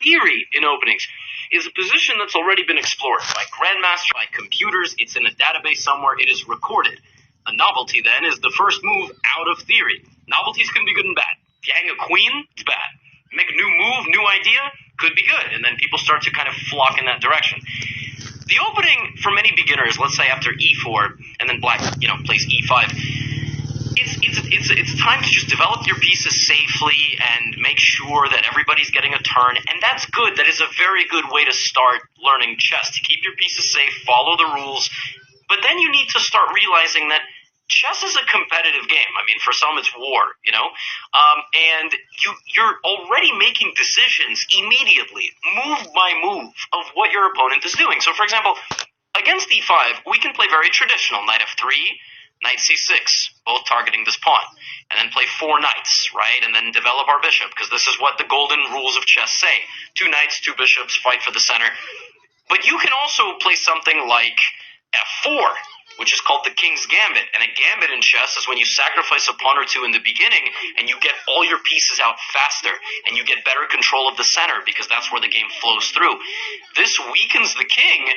theory in openings is a position that's already been explored by grandmasters, by computers. It's in a database somewhere. It is recorded. A novelty, then, is the first move out of theory. Novelties can be good and bad. If you hang a queen, it's bad. Make a new move, new idea, could be good. And then people start to kind of flock in that direction. The opening for many beginners, let's say after e4, and then black, plays e5, it's time to just develop your pieces safely and make sure that everybody's getting a turn, and that's good. That is a very good way to start learning chess, to keep your pieces safe, follow the rules. But then you need to start realizing that chess is a competitive game. I mean, for some it's war, and you're already making decisions immediately, move by move, of what your opponent is doing. So, for example, against e5, we can play very traditional, knight f3, knight c6, both targeting this pawn, and then play 4 knights, right, and then develop our bishop, because this is what the golden rules of chess say. 2 knights, 2 bishops, fight for the center. But you can also play something like f4, which is called the King's Gambit. And a gambit in chess is when you sacrifice a pawn or 2 in the beginning and you get all your pieces out faster and you get better control of the center because that's where the game flows through. This weakens the king,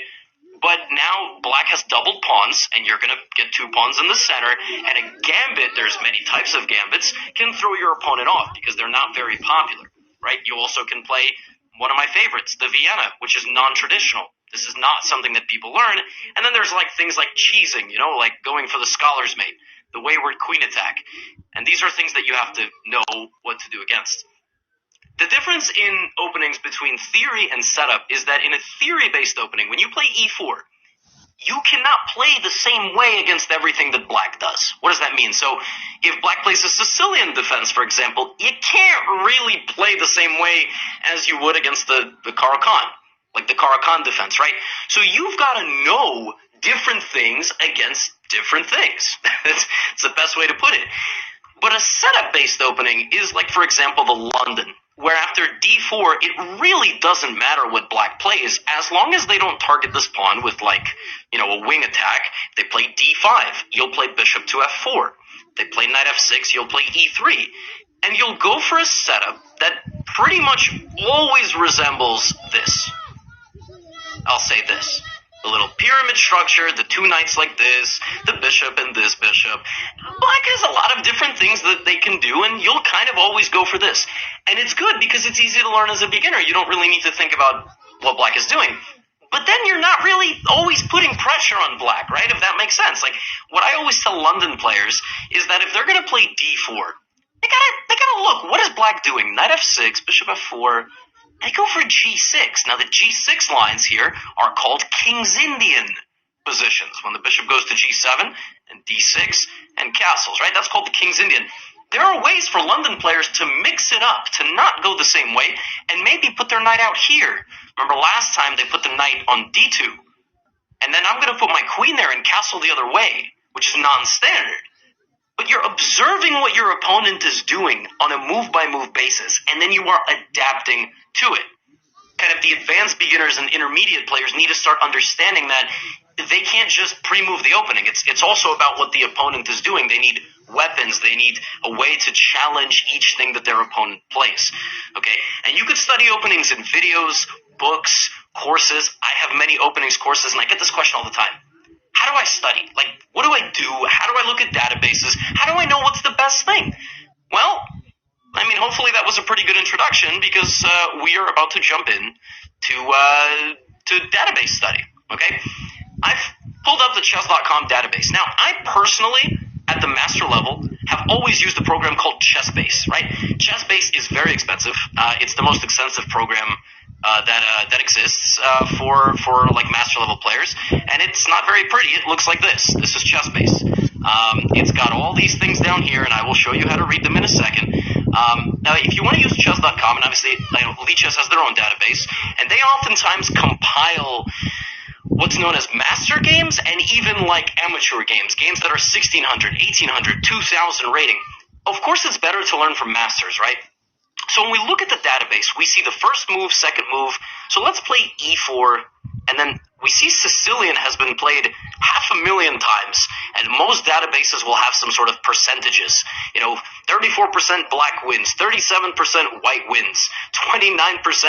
but now black has doubled pawns and you're going to get 2 pawns in the center. And a gambit, there's many types of gambits, can throw your opponent off because they're not very popular, right? You also can play one of my favorites, the Vienna, which is non-traditional. This is not something that people learn. And then there's things like cheesing, like going for the scholar's mate, the wayward queen attack. And these are things that you have to know what to do against. The difference in openings between theory and setup is that in a theory-based opening, when you play e4, you cannot play the same way against everything that black does. What does that mean? So if black plays a Sicilian defense, for example, you can't really play the same way as you would against the Caro-Kann. Like the Caro-Kann defense, right? So you've got to know different things against different things. That's the best way to put it. But a setup-based opening is like, for example, the London, where after d4, it really doesn't matter what black plays, as long as they don't target this pawn with, a wing attack. They play d5, you'll play bishop to f4. They play knight f6, you'll play e3. And you'll go for a setup that pretty much always resembles this. I'll say this. The little pyramid structure, the 2 knights like this, the bishop and this bishop. Black has a lot of different things that they can do, and you'll kind of always go for this. And it's good because it's easy to learn as a beginner. You don't really need to think about what black is doing. But then you're not really always putting pressure on black, right? If that makes sense. Like, what I always tell London players is that if they're going to play d4, they gotta look. What is black doing? Knight f6, bishop f4. They go for g6. Now, the g6 lines here are called King's Indian positions, when the bishop goes to g7 and d6 and castles, right? That's called the King's Indian. There are ways for London players to mix it up, to not go the same way, and maybe put their knight out here. Remember last time they put the knight on d2, and then I'm going to put my queen there and castle the other way, which is non-standard. But you're observing what your opponent is doing on a move-by-move basis, and then you are adapting to it. Kind of the advanced beginners and intermediate players need to start understanding that they can't just pre-move the opening. It's also about what the opponent is doing. They need weapons. They need a way to challenge each thing that their opponent plays. Okay? And you could study openings in videos, books, courses. I have many openings courses, and I get this question all the time. How do I study? Like, what do I do? How do I look at databases? How do I know what's the best thing? Well, I mean, hopefully that was a pretty good introduction because we are about to jump in to database study, okay? I've pulled up the chess.com database. Now, I personally, at the master level, have always used a program called ChessBase, right? ChessBase is very expensive. It's the most expensive program that exists for like master level players, and it's not very pretty. It looks like this. This is ChessBase. It's got all these things down here, and I will show you how to read them in a second. Now, if you want to use chess.com, and obviously Lichess has their own database, and they oftentimes compile what's known as master games and even like amateur games that are 1600, 1800, 2000 rating. Of course, it's better to learn from masters, right? So when we look at the database, we see the first move, second move. So let's play e4, and then we see Sicilian has been played 500,000 times, and most databases will have some sort of percentages. 34% black wins, 37% white wins, 29%